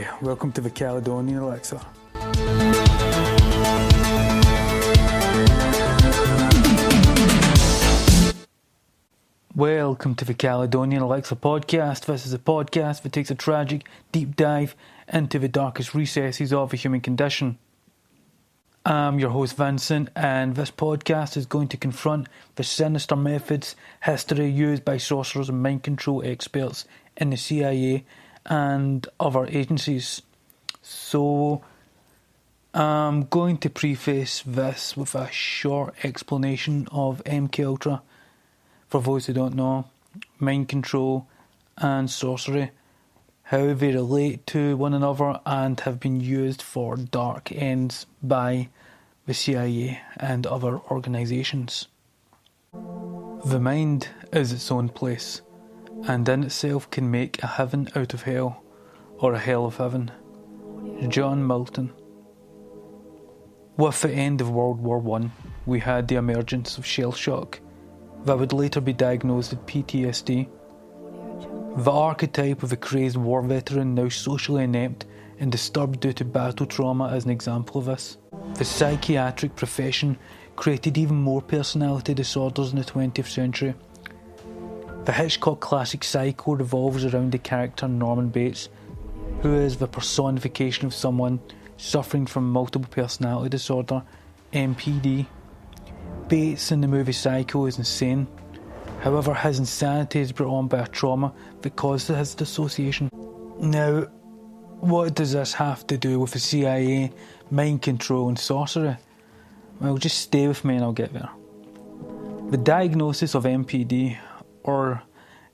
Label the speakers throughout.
Speaker 1: Hi, welcome to the Caledonian Elixir. Welcome to the Caledonian Elixir podcast. This is a podcast that takes a tragic deep dive into the darkest recesses of the human condition. I'm your host Vincent, and this podcast is going to confront the sinister methods, history used by sorcerers and mind control experts in the CIA and other agencies. So I'm going to preface this with a short explanation of MKUltra. For those who don't know, mind control and sorcery, how they relate to one another and have been used for dark ends by the CIA and other organisations. The mind is its own place, and in itself can make a heaven out of hell, or a hell of heaven. John Milton. With the end of World War I, we had the emergence of shell shock that would later be diagnosed with PTSD. The archetype of a crazed war veteran, now socially inept and disturbed due to battle trauma, is an example of this. The psychiatric profession created even more personality disorders in the 20th century. The Hitchcock classic Psycho revolves around the character Norman Bates, who is the personification of someone suffering from multiple personality disorder, MPD. Bates in the movie Psycho is insane. However, his insanity is brought on by a trauma that caused his dissociation. Now, what does this have to do with the CIA, mind control and sorcery? Well, just stay with me and I'll get there. The diagnosis of MPD, or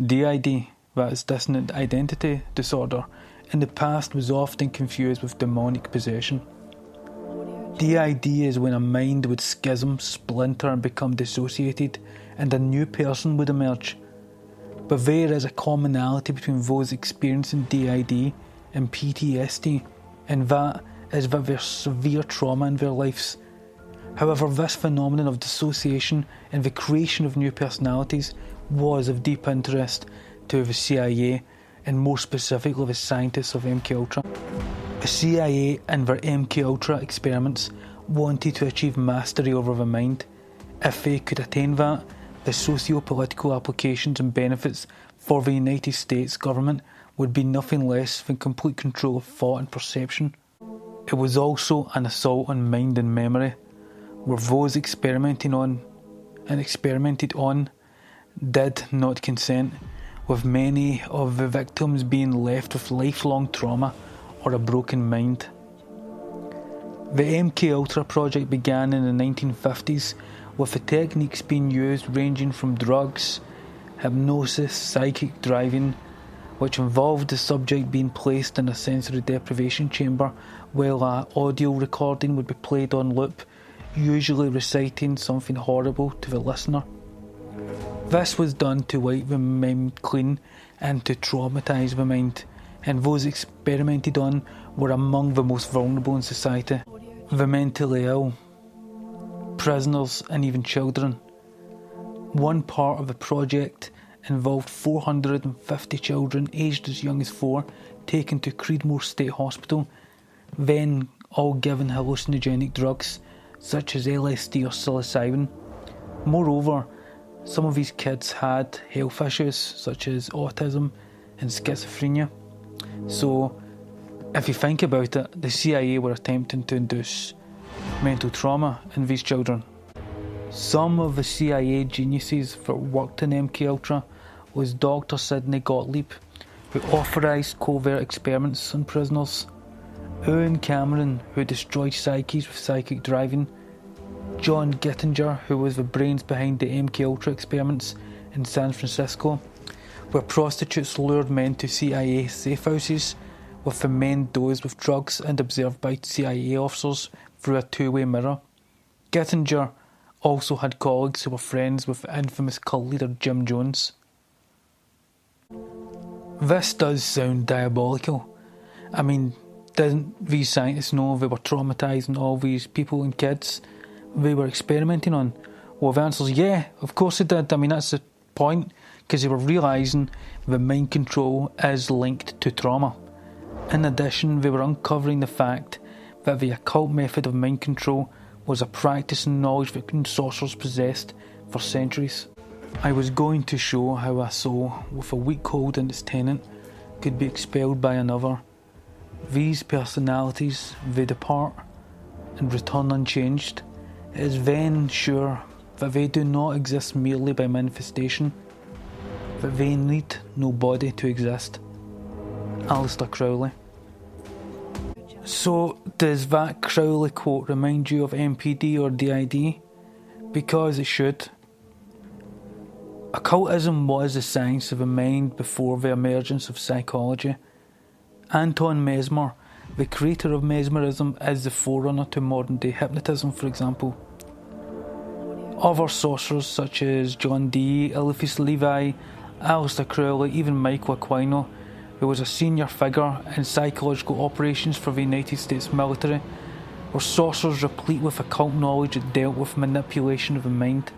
Speaker 1: DID, that is dissonant identity disorder, in the past was often confused with demonic possession. DID is when a mind would schism, splinter and become dissociated, and a new person would emerge. But there is a commonality between those experiencing DID and PTSD, and that is that there's severe trauma in their lives. However, this phenomenon of dissociation and the creation of new personalities was of deep interest to the CIA, and more specifically the scientists of MKUltra. The CIA and their MKUltra experiments wanted to achieve mastery over the mind. If they could attain that, the socio-political applications and benefits for the United States government would be nothing less than complete control of thought and perception. It was also an assault on mind and memory, where those experimented on did not consent, with many of the victims being left with lifelong trauma or a broken mind. The MKUltra project began in the 1950s, with the techniques being used ranging from drugs, hypnosis, psychic driving, which involved the subject being placed in a sensory deprivation chamber while an audio recording would be played on loop, usually reciting something horrible to the listener. This was done to wipe the mind clean and to traumatise the mind, and those experimented on were among the most vulnerable in society. The mentally ill, prisoners and even children. One part of the project involved 450 children aged as young as 4 taken to Creedmoor State Hospital, then all given hallucinogenic drugs such as LSD or psilocybin. Moreover, some of these kids had health issues such as autism and schizophrenia. So, if you think about it, the CIA were attempting to induce mental trauma in these children. Some of the CIA geniuses that worked in MKUltra was Dr. Sidney Gottlieb, who authorised covert experiments on prisoners, Owen Cameron, who destroyed psyches with psychic driving, John Gittinger, who was the brains behind the MKUltra experiments in San Francisco, where prostitutes lured men to CIA safe houses, with the men dosed with drugs and observed by CIA officers through a two-way mirror. Gittinger also had colleagues who were friends with the infamous cult leader Jim Jones. This does sound diabolical. I mean, didn't these scientists know they were traumatising all these people and kids they were experimenting on? Well, the answer is yeah, of course they did. I mean, that's the point, because they were realising that mind control is linked to trauma. In addition, they were uncovering the fact that the occult method of mind control was a practice and knowledge that sorcerers possessed for centuries. I was going to show how a soul with a weak hold in its tenant could be expelled by another. These personalities, they depart and return unchanged. It is then sure that they do not exist merely by manifestation, that they need no body to exist. Aleister Crowley. So, does that Crowley quote remind you of MPD or DID? Because it should. Occultism was the science of the mind before the emergence of psychology. Anton Mesmer, the creator of mesmerism, is the forerunner to modern day hypnotism, for example. Other sorcerers such as John Dee, Eliphas Levi, Aleister Crowley, even Michael Aquino, who was a senior figure in psychological operations for the United States military, were sorcerers replete with occult knowledge that dealt with manipulation of the mind.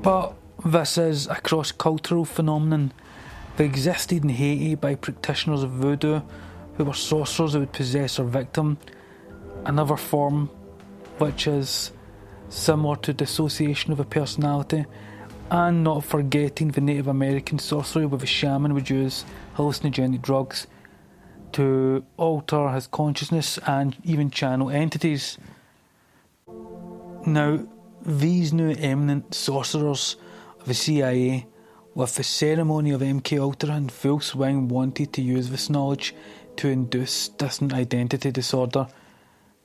Speaker 1: But this is a cross-cultural phenomenon that existed in Haiti by practitioners of voodoo who were sorcerers who would possess their victim, another form which is similar to dissociation of a personality, and not forgetting the Native American sorcery where the shaman would use hallucinogenic drugs to alter his consciousness and even channel entities. Now, these new eminent sorcerers of the CIA, with the ceremony of MK Ultra in full swing, wanted to use this knowledge to induce distant identity disorder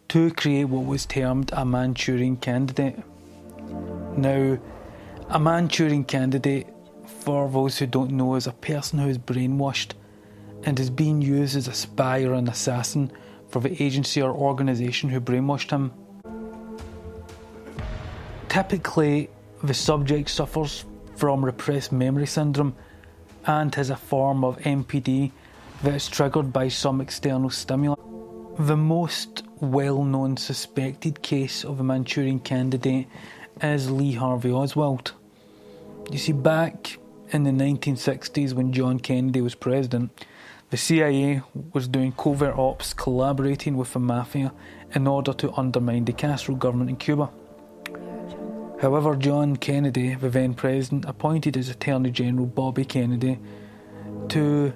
Speaker 1: to create what was termed a Manchurian candidate. Now, a Manchurian candidate, for those who don't know, is a person who is brainwashed and is being used as a spy or an assassin for the agency or organisation who brainwashed him. Typically, the subject suffers from repressed memory syndrome and has a form of MPD that is triggered by some external stimuli. The most well-known suspected case of a Manchurian candidate is Lee Harvey Oswald. You see, back in the 1960s when John Kennedy was president, the CIA was doing covert ops collaborating with the mafia in order to undermine the Castro government in Cuba. However, John Kennedy, the then president, appointed his Attorney General Bobby Kennedy to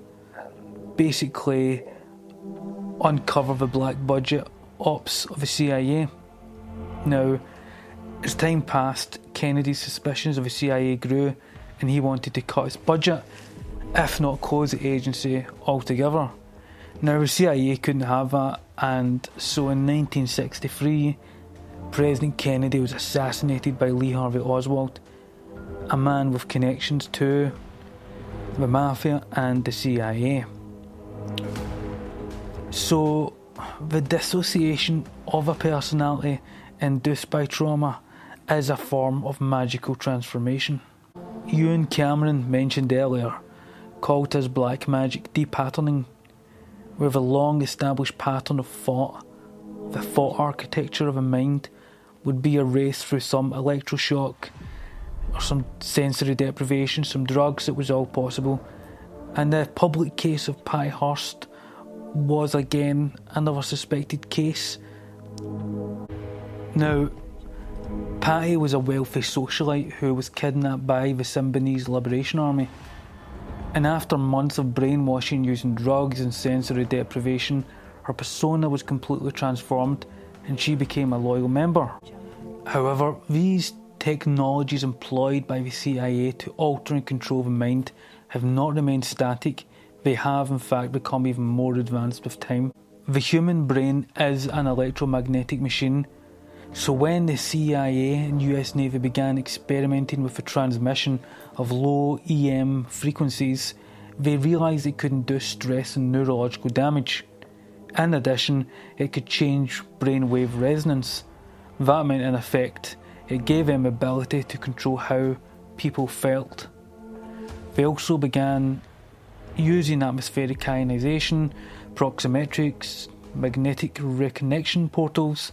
Speaker 1: basically uncover the black budget ops of the CIA. Now, as time passed, Kennedy's suspicions of the CIA grew and he wanted to cut its budget, if not close the agency altogether. Now, the CIA couldn't have that, and so in 1963, President Kennedy was assassinated by Lee Harvey Oswald, a man with connections to the mafia and the CIA. So, the dissociation of a personality induced by trauma is a form of magical transformation. Ewan Cameron, mentioned earlier, called his black magic depatterning, where the long established pattern of thought, the thought architecture of a mind, would be erased through some electroshock or some sensory deprivation, some drugs. It was all possible. And the public case of Patty Hearst was again another suspected case. Now, Patty was a wealthy socialite who was kidnapped by the Symbionese Liberation Army, and after months of brainwashing using drugs and sensory deprivation, her persona was completely transformed and she became a loyal member. However, these technologies employed by the CIA to alter and control the mind have not remained static. They have in fact become even more advanced with time. The human brain is an electromagnetic machine, so when the CIA and US Navy began experimenting with the transmission of low EM frequencies, they realised it could induce stress and neurological damage. In addition, it could change brainwave resonance. That meant, in effect, it gave them the ability to control how people felt. They also began using atmospheric ionisation, proximetrics, magnetic reconnection portals,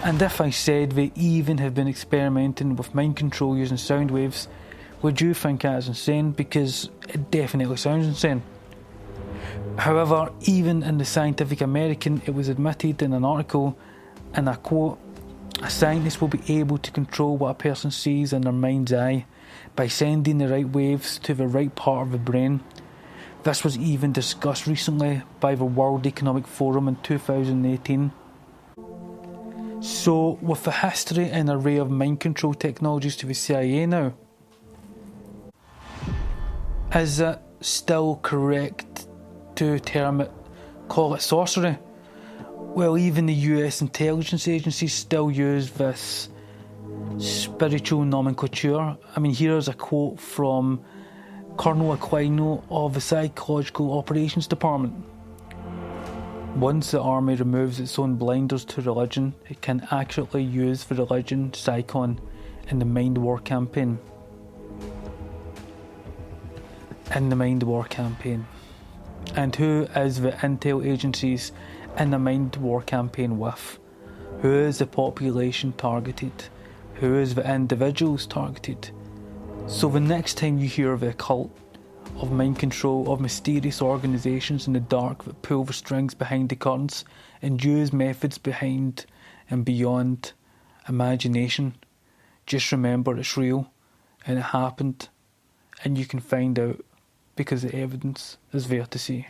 Speaker 1: and if I said they even have been experimenting with mind control using sound waves, would you think that is insane? Because it definitely sounds insane. However, even in the Scientific American, it was admitted in an article, and I quote, "A scientist will be able to control what a person sees in their mind's eye by sending the right waves to the right part of the brain. This was even discussed recently by the World Economic Forum in 2018. So, with the history and array of mind control technologies to the CIA now, is it still correct to call it sorcery? Well, even the US intelligence agencies still use this spiritual nomenclature. I mean, here's a quote from Colonel Aquino of the Psychological Operations Department. "Once the army removes its own blinders to religion, it can accurately use the religion psychon in the Mind War campaign." In the Mind War campaign. And who is the intel agencies in the Mind War campaign with? Who is the population targeted? Who is the individuals targeted? So the next time you hear of the occult, of mind control, of mysterious organisations in the dark that pull the strings behind the curtains and use methods behind and beyond imagination, just remember it's real and it happened, and you can find out because the evidence is there to see.